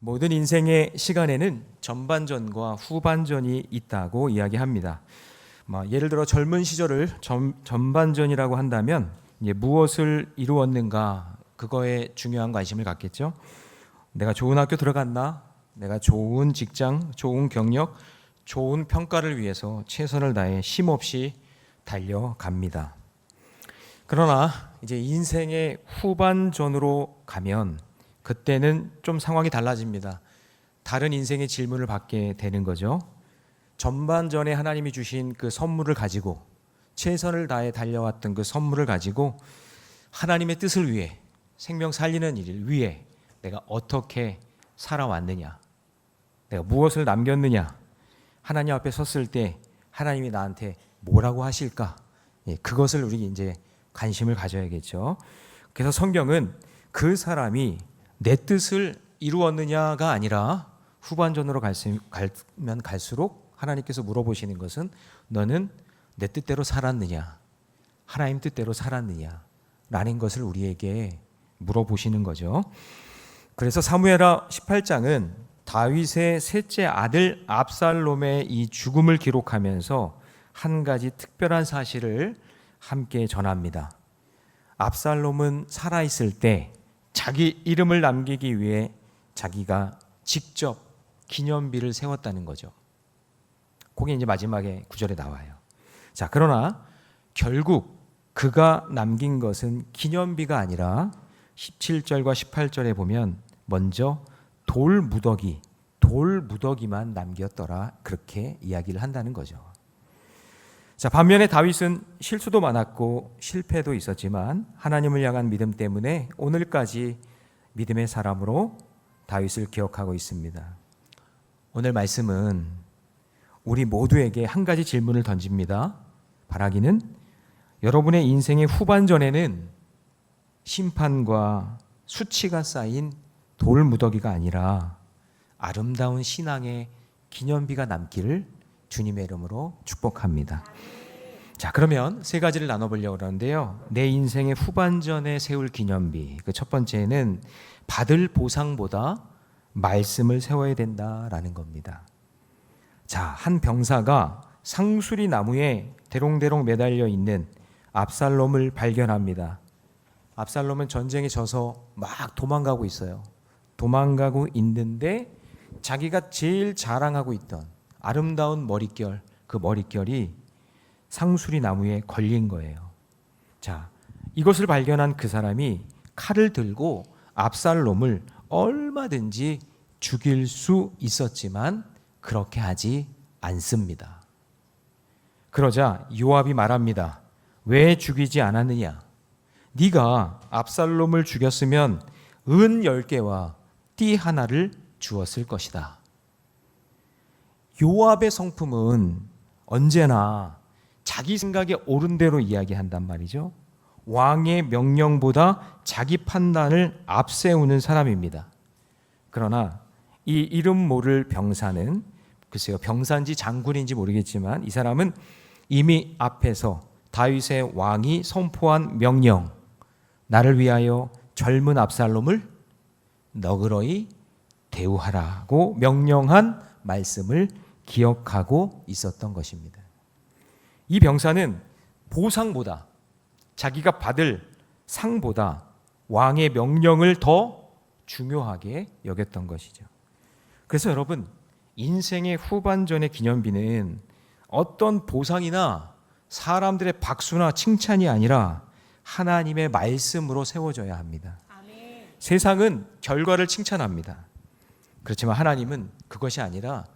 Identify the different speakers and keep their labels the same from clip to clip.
Speaker 1: 모든 인생의 시간에는 전반전과 후반전이 있다고 이야기합니다. 예를 들어 젊은 시절을 전반전이라고 한다면 무엇을 이루었는가, 그거에 중요한 관심을 갖겠죠. 내가 좋은 학교 들어갔나, 내가 좋은 직장, 좋은 경력, 좋은 평가를 위해서 최선을 다해 쉼없이 달려갑니다. 그러나 이제 인생의 후반전으로 가면 그때는 좀 상황이 달라집니다. 다른 인생의 질문을 받게 되는 거죠. 전반전에 하나님이 주신 그 선물을 가지고, 최선을 다해 달려왔던 그 선물을 가지고 하나님의 뜻을 위해, 생명 살리는 일을 위해 내가 어떻게 살아왔느냐, 내가 무엇을 남겼느냐, 하나님 앞에 섰을 때 하나님이 나한테 뭐라고 하실까, 그것을 우리 이제 관심을 가져야겠죠. 그래서 성경은 그 사람이 내 뜻을 이루었느냐가 아니라 후반전으로 가면 갈수록 하나님께서 물어보시는 것은 너는 내 뜻대로 살았느냐, 하나님 뜻대로 살았느냐 라는 것을 우리에게 물어보시는 거죠. 그래서 사무엘하 18장은 다윗의 셋째 아들 압살롬의 이 죽음을 기록하면서 한 가지 특별한 사실을 함께 전합니다. 압살롬은 살아있을 때 자기 이름을 남기기 위해 자기가 직접 기념비를 세웠다는 거죠. 그게 이제 마지막에 구절에 나와요. 자, 그러나 결국 그가 남긴 것은 기념비가 아니라 17절과 18절에 보면 먼저 돌 무더기만 남겼더라, 그렇게 이야기를 한다는 거죠. 자, 반면에 다윗은 실수도 많았고 실패도 있었지만 하나님을 향한 믿음 때문에 오늘까지 믿음의 사람으로 다윗을 기억하고 있습니다. 오늘 말씀은 우리 모두에게 한 가지 질문을 던집니다. 바라기는 여러분의 인생의 후반전에는 심판과 수치가 쌓인 돌무더기가 아니라 아름다운 신앙의 기념비가 남기를 주님의 이름으로 축복합니다. 자, 그러면 세 가지를 나눠보려고 하는데요. 내 인생의 후반전에 세울 기념비, 그 첫 번째는 받을 보상보다 말씀을 세워야 된다라는 겁니다. 자, 한 병사가 상수리 나무에 대롱대롱 매달려 있는 압살롬을 발견합니다. 압살롬은 전쟁에 져서 막 도망가고 있어요. 도망가고 있는데 자기가 제일 자랑하고 있던 아름다운 머릿결, 그 머릿결이 상수리 나무에 걸린 거예요. 자, 이것을 발견한 그 사람이 칼을 들고 압살롬을 얼마든지 죽일 수 있었지만 그렇게 하지 않습니다. 그러자 요압이 말합니다. 왜 죽이지 않았느냐? 네가 압살롬을 죽였으면 은 10개와 띠 하나를 주었을 것이다. 요압의 성품은 언제나 자기 생각에 옳은 대로 이야기한단 말이죠. 왕의 명령보다 자기 판단을 앞세우는 사람입니다. 그러나 이 이름 모를 병사는, 글쎄요, 병사인지 장군인지 모르겠지만 이 사람은 이미 앞에서 다윗의 왕이 선포한 명령, 나를 위하여 젊은 압살롬을 너그러이 대우하라고 명령한 말씀을 기억하고 있었던 것입니다. 이 병사는 보상보다, 자기가 받을 상보다 왕의 명령을 더 중요하게 여겼던 것이죠. 그래서 여러분, 인생의 후반전의 기념비는 어떤 보상이나 사람들의 박수나 칭찬이 아니라 하나님의 말씀으로 세워져야 합니다. 아멘. 세상은 결과를 칭찬합니다. 그렇지만 하나님은 그것이 아니라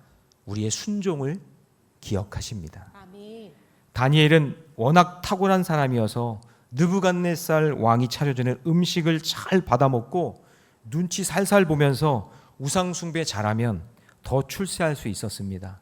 Speaker 1: 우리의 순종을 기억하십니다. 아멘. 다니엘은 워낙 탁월한 사람이어서 느부갓네살 왕이 차려주는 음식을 잘 받아먹고 눈치 살살 보면서 우상 숭배 잘하면 더 출세할 수 있었습니다.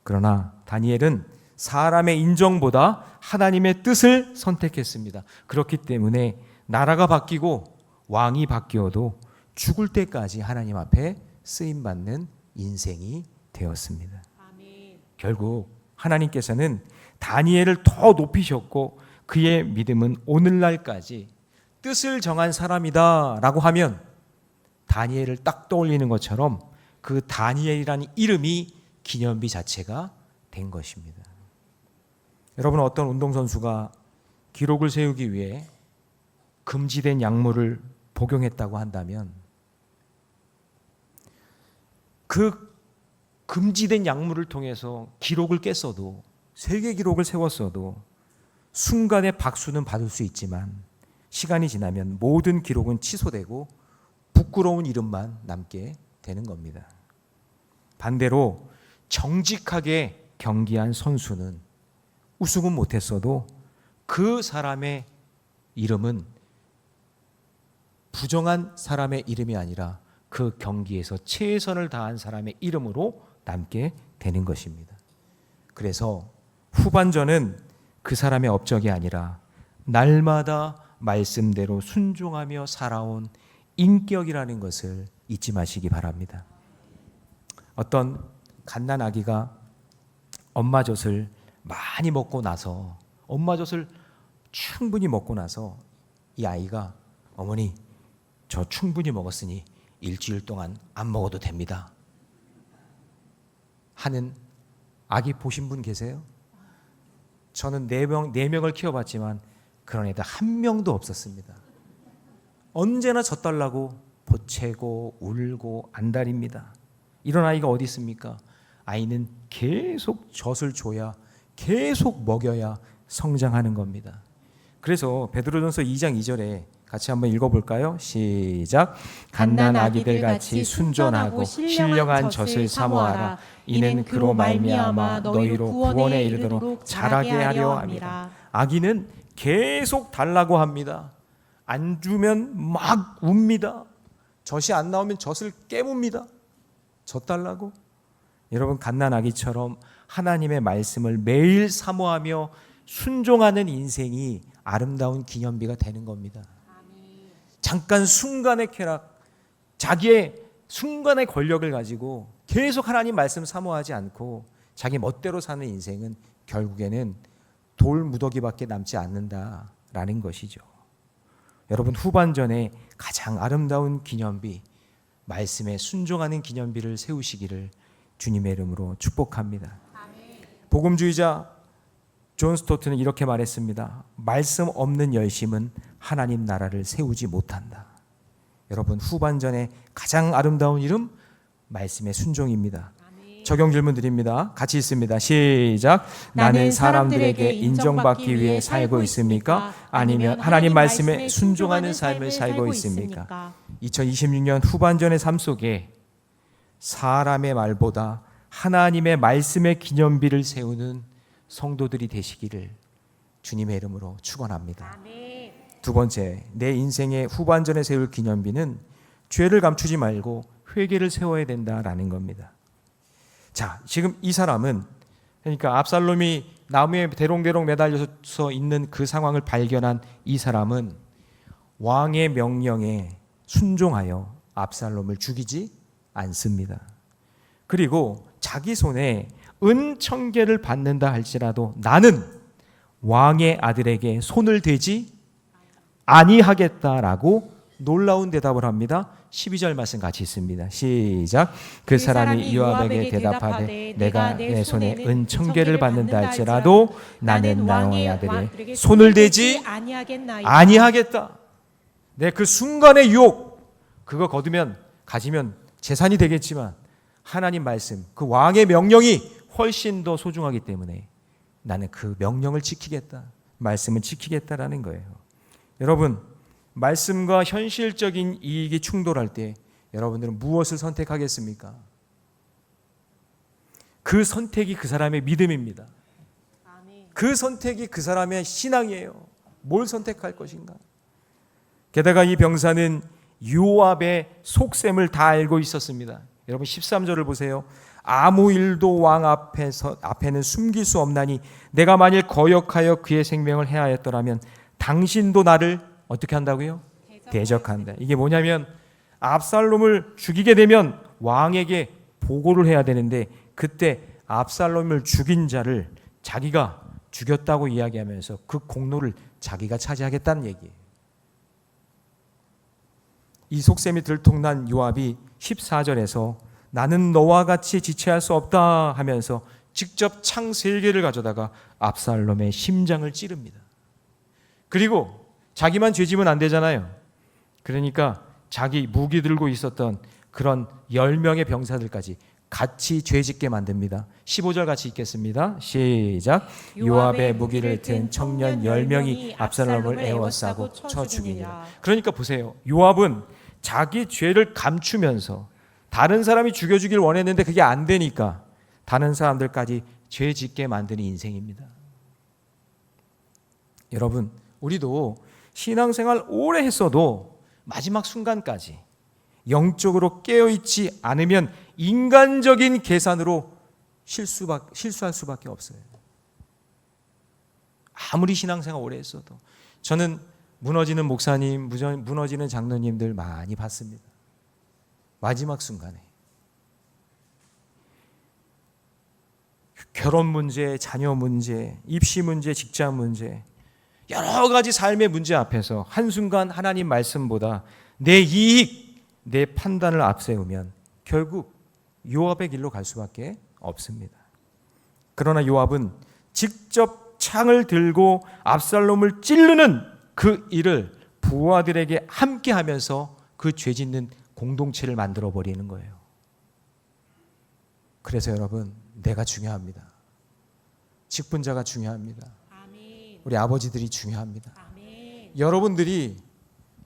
Speaker 1: 그러나 다니엘은 사람의 인정보다 하나님의 뜻을 선택했습니다. 그렇기 때문에 나라가 바뀌고 왕이 바뀌어도 죽을 때까지 하나님 앞에 쓰임받는 인생이 되었습니다. 아멘. 결국 하나님께서는 다니엘을 더 높이셨고 그의 믿음은 오늘날까지 뜻을 정한 사람이다 라고 하면 다니엘을 딱 떠올리는 것처럼 그 다니엘이라는 이름이 기념비 자체가 된 것입니다. 여러분, 어떤 운동선수가 기록을 세우기 위해 금지된 약물을 복용했다고 한다면 그 금지된 약물을 통해서 기록을 깼어도, 세계 기록을 세웠어도 순간의 박수는 받을 수 있지만 시간이 지나면 모든 기록은 취소되고 부끄러운 이름만 남게 되는 겁니다. 반대로 정직하게 경기한 선수는 우승은 못했어도 그 사람의 이름은 부정한 사람의 이름이 아니라 그 경기에서 최선을 다한 사람의 이름으로 남게 되는 것입니다. 그래서 후반전은 그 사람의 업적이 아니라 날마다 말씀대로 순종하며 살아온 인격이라는 것을 잊지 마시기 바랍니다. 어떤 갓난아기가 엄마 젖을 많이 먹고 나서, 엄마 젖을 충분히 먹고 나서 이 아이가 어머니, 저 충분히 먹었으니 일주일 동안 안 먹어도 됩니다 하는 아기 보신 분 계세요? 저는 4명을 키워봤지만 그런 애들 한 명도 없었습니다. 언제나 젖달라고 보채고 울고 안달입니다. 이런 아이가 어디 있습니까? 아이는 계속 젖을 줘야, 계속 먹여야 성장하는 겁니다. 그래서 베드로전서 2장 2절에 같이 한번 읽어볼까요? 시작. 갓난 아기들 같이 순전하고 신령한 젖을 사모하라. 이는 그로 말미암아 너희로 구원에 이르도록 자라게 하려 합니다. 아기는 계속 달라고 합니다. 안 주면 막 웁니다. 젖이 안 나오면 젖을 깨뭅니다. 젖 달라고. 여러분, 갓난 아기처럼 하나님의 말씀을 매일 사모하며 순종하는 인생이 아름다운 기념비가 되는 겁니다. 잠깐 순간의 쾌락, 자기의 순간의 권력을 가지고 계속 하나님 말씀 사모하지 않고 자기 멋대로 사는 인생은 결국에는 돌 무더기밖에 남지 않는다라는 것이죠. 여러분, 후반전에 가장 아름다운 기념비, 말씀에 순종하는 기념비를 세우시기를 주님의 이름으로 축복합니다. 복음주의자 존 스토트는 이렇게 말했습니다. 말씀 없는 열심은 하나님 나라를 세우지 못한다. 여러분, 후반전에 가장 아름다운 이름, 말씀의 순종입니다. 적용 질문 드립니다. 같이 있습니다. 시작. 나는 사람들에게 인정받기 위해 살고 있습니까? 아니면 하나님 말씀에 순종하는 삶을 살고 있습니까? 2026년 후반전의 삶 속에 사람의 말보다 하나님의 말씀의 기념비를 세우는 성도들이 되시기를 주님의 이름으로 축원합니다. 두 번째, 내 인생의 후반전에 세울 기념비는 죄를 감추지 말고 회개를 세워야 된다라는 겁니다. 자, 지금 이 사람은, 그러니까 압살롬이 나무에 대롱대롱 매달려서 있는 그 상황을 발견한 이 사람은 왕의 명령에 순종하여 압살롬을 죽이지 않습니다. 그리고 자기 손에 은 1000개를 받는다 할지라도 나는 왕의 아들에게 손을 대지 아니하겠다라고 놀라운 대답을 합니다. 12절 말씀 같이 있습니다. 시작. 그 사람이 요압에게 대답하되 내가 내 손에 은 1000개를 받는다 할지라도 나는 왕의 아들에게 손을 대지 아니하겠다. 내 그 순간의 유혹, 그거 가지면 재산이 되겠지만 하나님 말씀, 그 왕의 명령이 훨씬 더 소중하기 때문에 나는 그 명령을 지키겠다, 말씀을 지키겠다라는 거예요. 여러분, 말씀과 현실적인 이익이 충돌할 때 여러분들은 무엇을 선택하겠습니까? 그 선택이 그 사람의 믿음입니다. 그 선택이 그 사람의 신앙이에요. 뭘 선택할 것인가? 게다가 이 병사는 요압의 속셈을 다 알고 있었습니다. 여러분 13절을 보세요. 아무 일도 왕 앞에는 숨길 수 없나니 내가 만일 거역하여 그의 생명을 해하였더라면 당신도 나를 어떻게 한다고요? 대적한다. 이게 뭐냐면 압살롬을 죽이게 되면 왕에게 보고를 해야 되는데 그때 압살롬을 죽인 자를 자기가 죽였다고 이야기하면서 그 공로를 자기가 차지하겠다는 얘기예요. 이 속셈이 들통난 요압이 14절에서 나는 너와 같이 지체할 수 없다 하면서 직접 창 3개를 가져다가 압살롬의 심장을 찌릅니다. 그리고 자기만 죄지면 안 되잖아요. 그러니까 자기 무기 들고 있었던 그런 10명의 병사들까지 같이 죄짓게 만듭니다. 15절 같이 읽겠습니다. 시작. 요압의 무기를 든 청년 10명이 압살롬을 에워싸고 쳐 죽이니라. 그러니까 보세요. 요압은 자기 죄를 감추면서 다른 사람이 죽여주길 원했는데 그게 안 되니까 다른 사람들까지 죄 짓게 만드는 인생입니다. 여러분, 우리도 신앙생활 오래 했어도 마지막 순간까지 영적으로 깨어있지 않으면 인간적인 계산으로 실수할 수밖에 없어요. 아무리 신앙생활 오래 했어도. 저는 무너지는 목사님, 무너지는 장로님들 많이 봤습니다. 마지막 순간에 결혼 문제, 자녀 문제, 입시 문제, 직장 문제, 여러 가지 삶의 문제 앞에서 한순간 하나님 말씀보다 내 이익, 내 판단을 앞세우면 결국 요압의 길로 갈 수밖에 없습니다. 그러나 요압은 직접 창을 들고 압살롬을 찌르는 그 일을 부하들에게 함께 하면서 그 죄 짓는 공동체를 만들어 버리는 거예요. 그래서 여러분, 내가 중요합니다. 직분자가 중요합니다. 우리 아버지들이 중요합니다. 여러분들이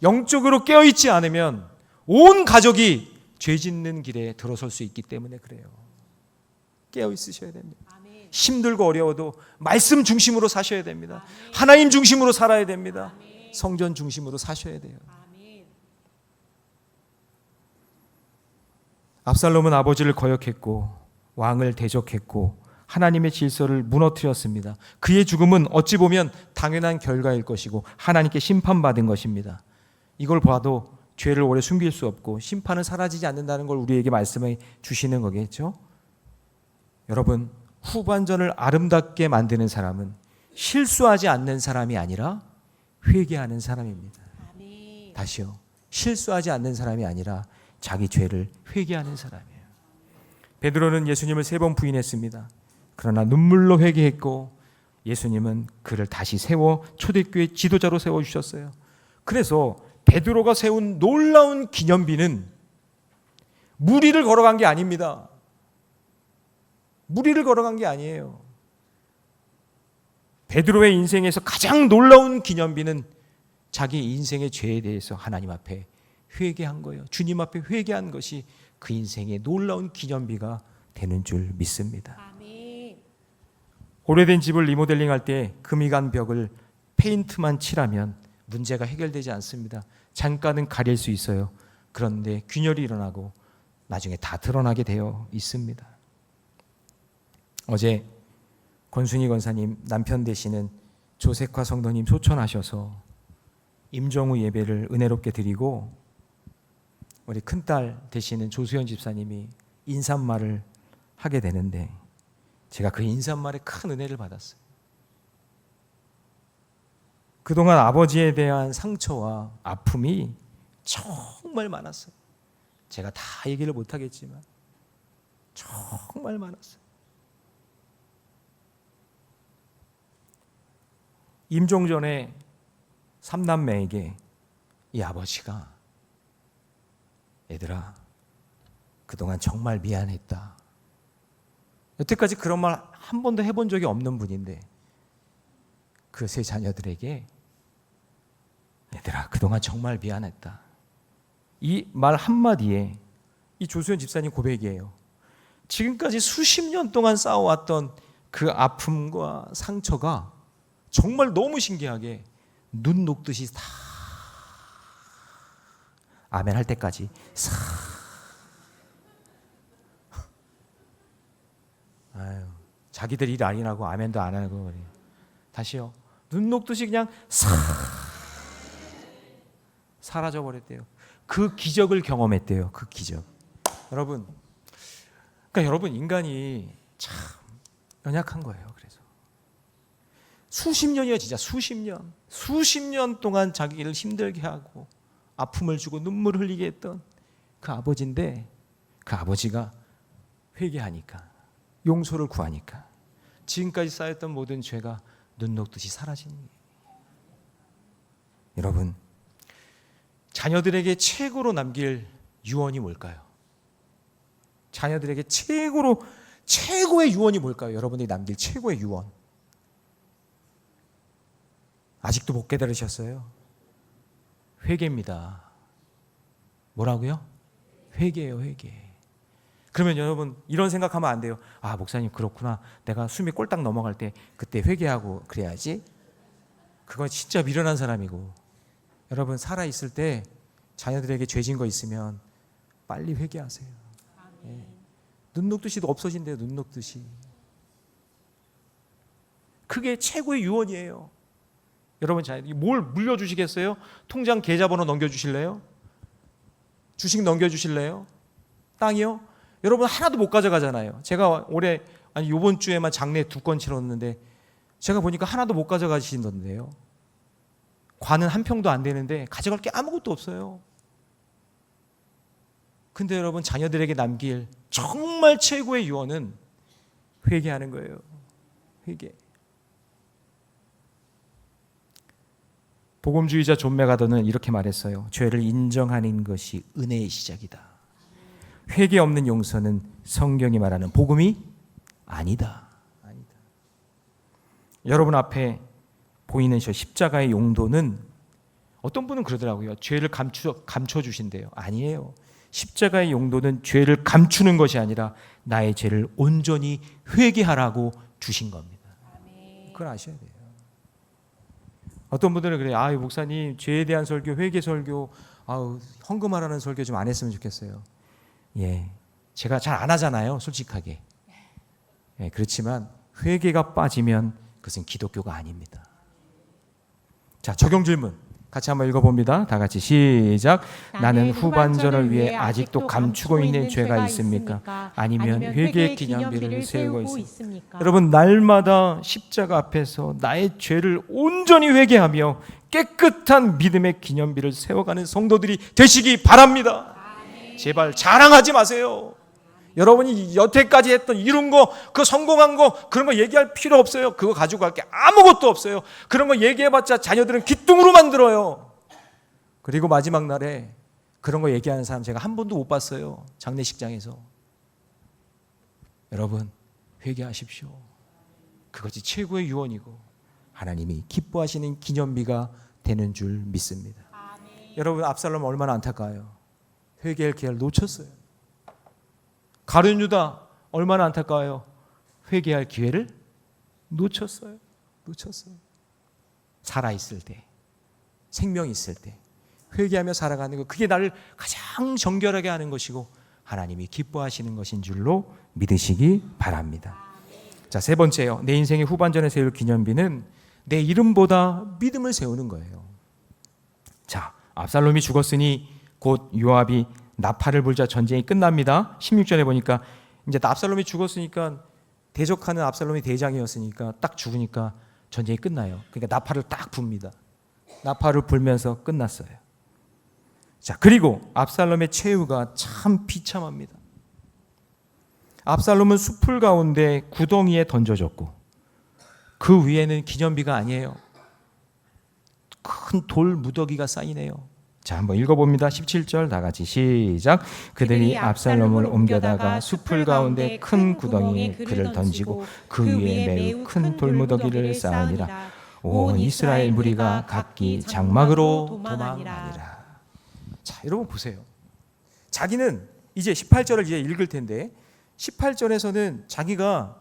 Speaker 1: 영적으로 깨어있지 않으면 온 가족이 죄 짓는 길에 들어설 수 있기 때문에 그래요. 깨어있으셔야 됩니다. 힘들고 어려워도 말씀 중심으로 사셔야 됩니다. 하나님 중심으로 살아야 됩니다. 성전 중심으로 사셔야 돼요. 압살롬은 아버지를 거역했고 왕을 대적했고 하나님의 질서를 무너뜨렸습니다. 그의 죽음은 어찌 보면 당연한 결과일 것이고 하나님께 심판받은 것입니다. 이걸 봐도 죄를 오래 숨길 수 없고 심판은 사라지지 않는다는 걸 우리에게 말씀해 주시는 거겠죠. 여러분, 후반전을 아름답게 만드는 사람은 실수하지 않는 사람이 아니라 회개하는 사람입니다. 다시요. 실수하지 않는 사람이 아니라 자기 죄를 회개하는 사람이에요. 베드로는 예수님을 3번 부인했습니다. 그러나 눈물로 회개했고 예수님은 그를 다시 세워 초대교회 지도자로 세워주셨어요. 그래서 베드로가 세운 놀라운 기념비는 무리를 걸어간 게 아닙니다. 무리를 걸어간 게 아니에요. 베드로의 인생에서 가장 놀라운 기념비는 자기 인생의 죄에 대해서 하나님 앞에 회개한 거예요. 주님 앞에 회개한 것이 그 인생의 놀라운 기념비가 되는 줄 믿습니다. 아멘. 오래된 집을 리모델링할 때 금이 간 벽을 페인트만 칠하면 문제가 해결되지 않습니다. 잠깐은 가릴 수 있어요. 그런데 균열이 일어나고 나중에 다 드러나게 되어 있습니다. 어제 권순희 권사님 남편 되시는 조색화 성도님 초청하셔서 임종후 예배를 은혜롭게 드리고 우리 큰딸 되시는 조수연 집사님이 인사말을 하게 되는데 제가 그 인사말에 큰 은혜를 받았어요. 그동안 아버지에 대한 상처와 아픔이 정말 많았어요. 제가 다 얘기를 못하겠지만 정말 많았어요. 임종 전에 3남매에게 이 아버지가 얘들아 그동안 정말 미안했다. 여태까지 그런 말 한 번도 해본 적이 없는 분인데 그 3 자녀들에게 얘들아 그동안 정말 미안했다. 이 말 한마디에 이 조수연 집사님 고백이에요. 지금까지 수십 년 동안 쌓아왔던 그 아픔과 상처가 정말 너무 신기하게 눈 녹듯이 다 아멘 할 때까지 싹. 아유, 자기들 일 아니라고 아멘도 안 하고 다시요. 눈 녹듯이 그냥 싹 사라져 버렸대요. 그 기적을 경험했대요. 그 기적. 여러분, 그러니까 여러분 인간이 참 연약한 거예요. 그래서 수십 년이요, 진짜 수십 년 동안 자기를 힘들게 하고 아픔을 주고 눈물을 흘리게 했던 그 아버지인데, 그 아버지가 회개하니까, 용서를 구하니까 지금까지 쌓였던 모든 죄가 눈 녹듯이 사라지는 거예요. 여러분, 자녀들에게 최고로 남길 유언이 뭘까요? 자녀들에게 최고의 유언이 뭘까요? 여러분들이 남길 최고의 유언. 아직도 못 깨달으셨어요? 회개입니다. 뭐라고요? 회개예요, 회개. 그러면 여러분 이런 생각하면 안 돼요. 아, 목사님 그렇구나. 내가 숨이 꼴딱 넘어갈 때 그때 회개하고 그래야지. 그건 진짜 미련한 사람이고. 여러분 살아있을 때 자녀들에게 죄진 거 있으면 빨리 회개하세요. 예. 눈 녹듯이도 없어진대요. 눈 녹듯이. 그게 최고의 유언이에요. 여러분 뭘 물려주시겠어요? 통장 계좌번호 넘겨주실래요? 주식 넘겨주실래요? 땅이요? 여러분 하나도 못 가져가잖아요. 제가 이번 주에만 장례 2건 치렀는데 제가 보니까 하나도 못 가져가시던데요. 관은 한 평도 안 되는데 가져갈 게 아무것도 없어요. 근데 여러분 자녀들에게 남길 정말 최고의 유언은 회개하는 거예요. 회개. 복음주의자 존 맥아더는 이렇게 말했어요. 죄를 인정하는 것이 은혜의 시작이다. 회개 없는 용서는 성경이 말하는 복음이 아니다. 여러분 앞에 보이는 저 십자가의 용도는 어떤 분은 그러더라고요. 죄를 감춰주신대요. 아니에요. 십자가의 용도는 죄를 감추는 것이 아니라 나의 죄를 온전히 회개하라고 주신 겁니다. 그걸 아셔야 돼요. 어떤 분들은 그래요. 아, 목사님 죄에 대한 설교, 회개 설교, 헌금하라는 설교 좀 안 했으면 좋겠어요. 예, 제가 잘 안 하잖아요, 솔직하게. 예, 그렇지만 회개가 빠지면 그것은 기독교가 아닙니다. 자, 적용 질문 같이 한번 읽어봅니다. 다 같이 시작. 나는 후반전을 위해 아직도 감추고 있는 죄가 있습니까? 아니면 회개의 기념비를 세우고 있습니까? 여러분 날마다 십자가 앞에서 나의 죄를 온전히 회개하며 깨끗한 믿음의 기념비를 세워가는 성도들이 되시기 바랍니다. 제발 자랑하지 마세요. 여러분이 여태까지 했던 이룬 거, 그 성공한 거, 그런 거 얘기할 필요 없어요. 그거 가지고 갈 게 아무것도 없어요. 그런 거 얘기해봤자 자녀들은 기뚱으로 만들어요. 그리고 마지막 날에 그런 거 얘기하는 사람 제가 한 번도 못 봤어요. 장례식장에서. 여러분 회개하십시오. 그것이 최고의 유언이고 하나님이 기뻐하시는 기념비가 되는 줄 믿습니다. 여러분 압살롬 얼마나 안타까워요. 회개할 기회를 놓쳤어요. 가룟 유다 얼마나 안타까워요. 회개할 기회를 놓쳤어요. 살아있을 때, 생명이 있을 때 회개하며 살아가는 것, 그게 나를 가장 정결하게 하는 것이고 하나님이 기뻐하시는 것인 줄로 믿으시기 바랍니다. 자, 세 번째요. 내 인생의 후반전에 세울 기념비는 내 이름보다 믿음을 세우는 거예요. 자, 압살롬이 죽었으니 곧 요압이 나팔을 불자 전쟁이 끝납니다. 16절에 보니까 이제 압살롬이 죽었으니까 대적하는 압살롬이 대장이었으니까 딱 죽으니까 전쟁이 끝나요. 그러니까 나팔을 딱 붑니다. 나팔을 불면서 끝났어요. 자, 그리고 압살롬의 최후가 참 비참합니다. 압살롬은 숲풀 가운데 구덩이에 던져졌고 그 위에는 기념비가 아니에요. 큰 돌 무더기가 쌓이네요. 자, 한번 읽어봅니다. 17절 다 같이 시작. 그들이 압살롬을 옮겨다가 숲풀 가운데 큰 구덩이에 그를 던지고 그 위에 매우 큰 돌무더기를 쌓으니라. 온 이스라엘 무리가 각기 장막으로 도망하니라. 자, 여러분 보세요. 자기는 이제 18절을 이제 읽을 텐데 18절에서는 자기가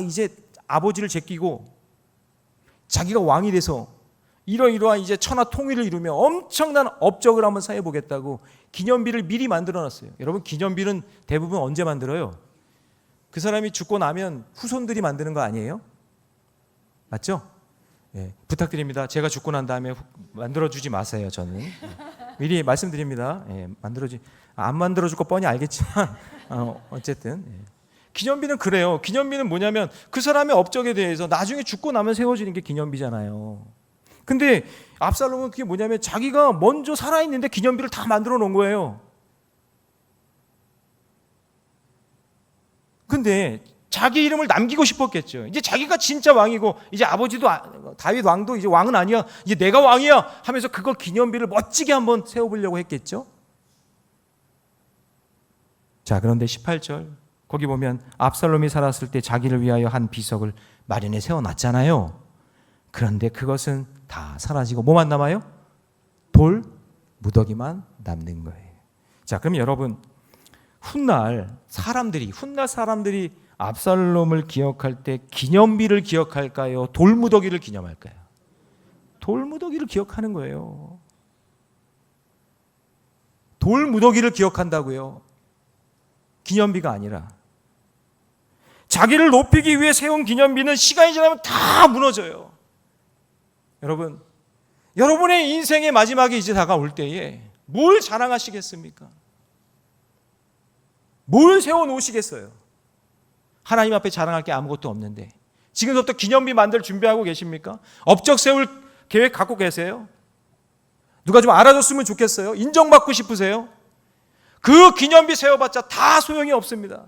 Speaker 1: 이제 아버지를 제끼고 자기가 왕이 돼서 이러이러한 이제 천하 통일을 이루며 엄청난 업적을 한번 쌓여 보겠다고 기념비를 미리 만들어 놨어요. 여러분 기념비는 대부분 언제 만들어요? 그 사람이 죽고 나면 후손들이 만드는 거 아니에요? 맞죠? 예, 부탁드립니다. 제가 죽고 난 다음에 만들어 주지 마세요. 저는 미리 말씀드립니다. 예, 안 만들어 줄 거 뻔히 알겠지만 어쨌든 기념비는 그래요. 기념비는 뭐냐면 그 사람의 업적에 대해서 나중에 죽고 나면 세워지는 게 기념비잖아요. 근데 압살롬은 그게 뭐냐면 자기가 먼저 살아있는데 기념비를 다 만들어 놓은 거예요. 근데 자기 이름을 남기고 싶었겠죠. 이제 자기가 진짜 왕이고 이제 아버지도 다윗 왕도 이제 왕은 아니야. 이제 내가 왕이야 하면서 그걸 기념비를 멋지게 한번 세워보려고 했겠죠. 자, 그런데 18절 거기 보면 압살롬이 살았을 때 자기를 위하여 한 비석을 마련해 세워놨잖아요. 그런데 그것은 다 사라지고 뭐만 남아요? 돌 무더기만 남는 거예요. 자, 그럼 여러분 훗날 사람들이 압살롬을 기억할 때 기념비를 기억할까요? 돌무더기를 기념할까요? 돌무더기를 기억하는 거예요. 돌무더기를 기억한다고요. 기념비가 아니라. 자기를 높이기 위해 세운 기념비는 시간이 지나면 다 무너져요. 여러분, 여러분의 인생의 마지막이 이제 다가올 때에 뭘 자랑하시겠습니까? 뭘 세워놓으시겠어요? 하나님 앞에 자랑할 게 아무것도 없는데 지금부터 기념비 만들 준비하고 계십니까? 업적 세울 계획 갖고 계세요? 누가 좀 알아줬으면 좋겠어요? 인정받고 싶으세요? 그 기념비 세워봤자 다 소용이 없습니다.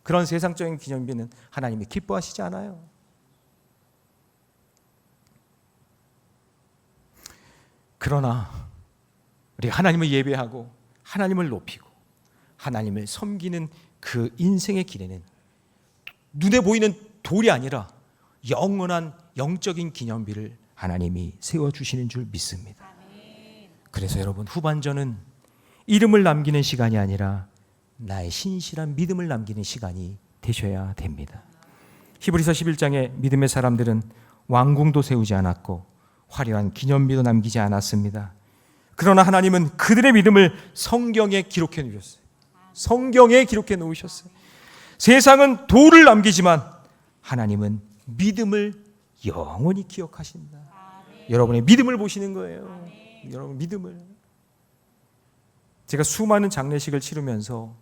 Speaker 1: 그런 세상적인 기념비는 하나님이 기뻐하시지 않아요. 그러나 우리 하나님을 예배하고 하나님을 높이고 하나님을 섬기는 그 인생의 길에는 눈에 보이는 돌이 아니라 영원한 영적인 기념비를 하나님이 세워주시는 줄 믿습니다. 그래서 여러분 후반전은 이름을 남기는 시간이 아니라 나의 신실한 믿음을 남기는 시간이 되셔야 됩니다. 히브리서 11장에 믿음의 사람들은 왕궁도 세우지 않았고 화려한 기념비도 남기지 않았습니다. 그러나 하나님은 그들의 믿음을 성경에 기록해 놓으셨어요. 성경에 기록해 놓으셨어요. 세상은 돌을 남기지만 하나님은 믿음을 영원히 기억하신다. 여러분의 믿음을 보시는 거예요. 여러분 믿음을. 제가 수많은 장례식을 치르면서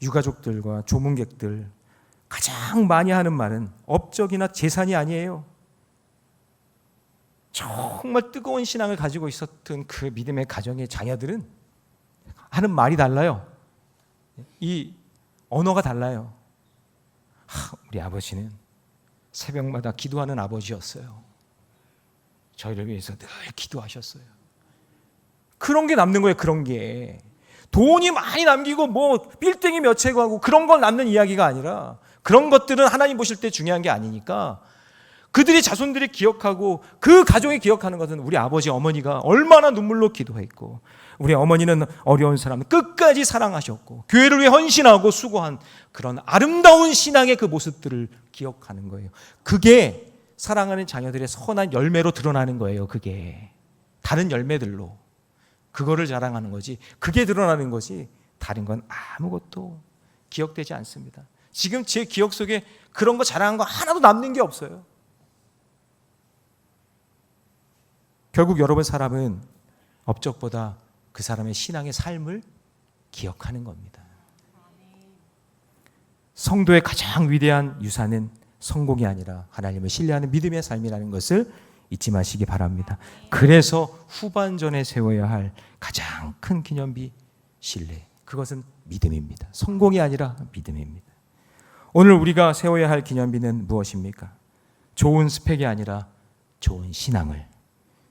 Speaker 1: 유가족들과 조문객들 가장 많이 하는 말은 업적이나 재산이 아니에요. 정말 뜨거운 신앙을 가지고 있었던 그 믿음의 가정의 자녀들은 하는 말이 달라요. 이 언어가 달라요. 우리 아버지는 새벽마다 기도하는 아버지였어요. 저희를 위해서 늘 기도하셨어요. 그런 게 남는 거예요. 그런 게 돈이 많이 남기고 뭐 빌딩이 몇 채고 하고 그런 걸 남는 이야기가 아니라 그런 것들은 하나님 보실 때 중요한 게 아니니까 그들이 자손들이 기억하고 그 가족이 기억하는 것은 우리 아버지 어머니가 얼마나 눈물로 기도했고 우리 어머니는 어려운 사람을 끝까지 사랑하셨고 교회를 위해 헌신하고 수고한 그런 아름다운 신앙의 그 모습들을 기억하는 거예요. 그게 사랑하는 자녀들의 선한 열매로 드러나는 거예요. 그게 다른 열매들로 그거를 자랑하는 거지 그게 드러나는 거지 다른 건 아무것도 기억되지 않습니다. 지금 제 기억 속에 그런 거 자랑한 거 하나도 남는 게 없어요. 결국 여러분 사람은 업적보다 그 사람의 신앙의 삶을 기억하는 겁니다. 성도의 가장 위대한 유산은 성공이 아니라 하나님을 신뢰하는 믿음의 삶이라는 것을 잊지 마시기 바랍니다. 그래서 후반전에 세워야 할 가장 큰 기념비 신뢰, 그것은 믿음입니다. 성공이 아니라 믿음입니다. 오늘 우리가 세워야 할 기념비는 무엇입니까? 좋은 스펙이 아니라 좋은 신앙을,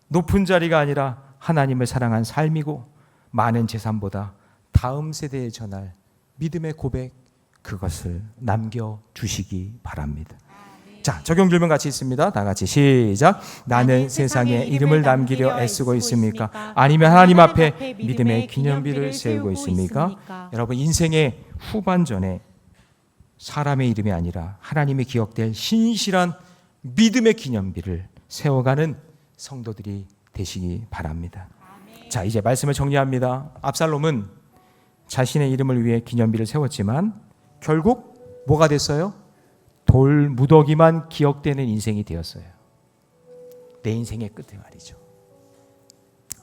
Speaker 1: 높은 자리가 아니라 하나님을 사랑한 삶이고 많은 재산보다 다음 세대에 전할 믿음의 고백, 그것을 남겨주시기 바랍니다. 자, 적용 질문 같이 있습니다. 다 같이 시작. 나는 세상에 이름을 남기려 애쓰고 있습니까? 아니면 하나님 앞에 믿음의 기념비를 세우고 있습니까? 여러분 인생의 후반전에 사람의 이름이 아니라 하나님의 기억될 신실한 믿음의 기념비를 세워가는 성도들이 되시기 바랍니다. 자, 이제 말씀을 정리합니다. 압살롬은 자신의 이름을 위해 기념비를 세웠지만 결국 뭐가 됐어요? 돌 무더기만 기억되는 인생이 되었어요. 내 인생의 끝에 말이죠.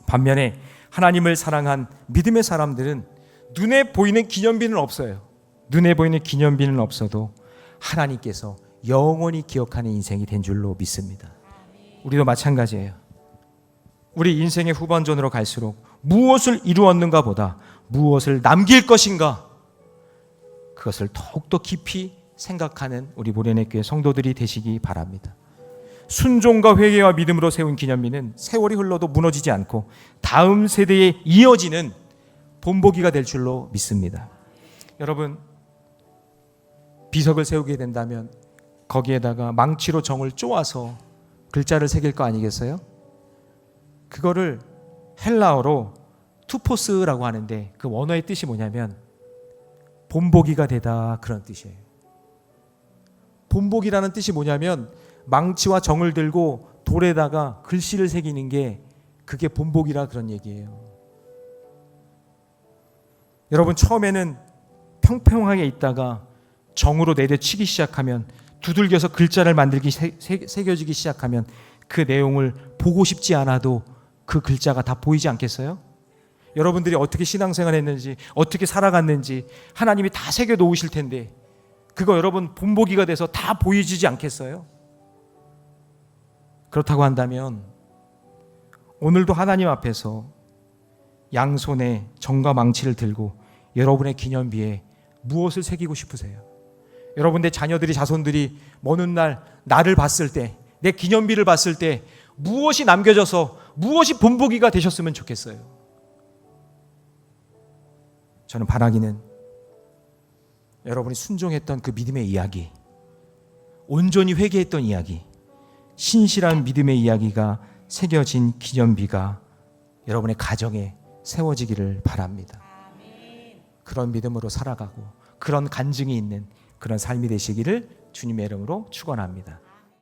Speaker 1: 반면에 하나님을 사랑한 믿음의 사람들은 눈에 보이는 기념비는 없어요. 눈에 보이는 기념비는 없어도 하나님께서 영원히 기억하는 인생이 된 줄로 믿습니다. 우리도 마찬가지예요. 우리 인생의 후반전으로 갈수록 무엇을 이루었는가 보다 무엇을 남길 것인가, 그것을 더욱더 깊이 생각하는 우리 모래내 교회 성도들이 되시기 바랍니다. 순종과 회개와 믿음으로 세운 기념비는 세월이 흘러도 무너지지 않고 다음 세대에 이어지는 본보기가 될 줄로 믿습니다. 여러분, 비석을 세우게 된다면 거기에다가 망치로 정을 쪼아서 글자를 새길 거 아니겠어요? 그거를 헬라어로 투포스라고 하는데 그 원어의 뜻이 뭐냐면 본보기가 되다, 그런 뜻이에요. 본보기라는 뜻이 뭐냐면 망치와 정을 들고 돌에다가 글씨를 새기는 게 그게 본보기라, 그런 얘기예요. 여러분, 처음에는 평평하게 있다가 정으로 내려치기 시작하면, 두들겨서 글자를 만들기 새겨지기 시작하면 그 내용을 보고 싶지 않아도 그 글자가 다 보이지 않겠어요? 여러분들이 어떻게 신앙생활 했는지, 어떻게 살아갔는지 하나님이 다 새겨 놓으실 텐데 그거 여러분 본보기가 돼서 다 보여지지 않겠어요? 그렇다고 한다면 오늘도 하나님 앞에서 양손에 정과 망치를 들고 여러분의 기념비에 무엇을 새기고 싶으세요? 여러분의 자녀들이, 자손들이 먼 훗날 나를 봤을 때, 내 기념비를 봤을 때 무엇이 남겨져서 무엇이 본보기가 되셨으면 좋겠어요? 저는 바라기는 여러분이 순종했던 그 믿음의 이야기, 온전히 회개했던 이야기, 신실한 믿음의 이야기가 새겨진 기념비가 여러분의 가정에 세워지기를 바랍니다. 그런 믿음으로 살아가고 그런 간증이 있는 그런 삶이 되시기를 주님의 이름으로 축원합니다.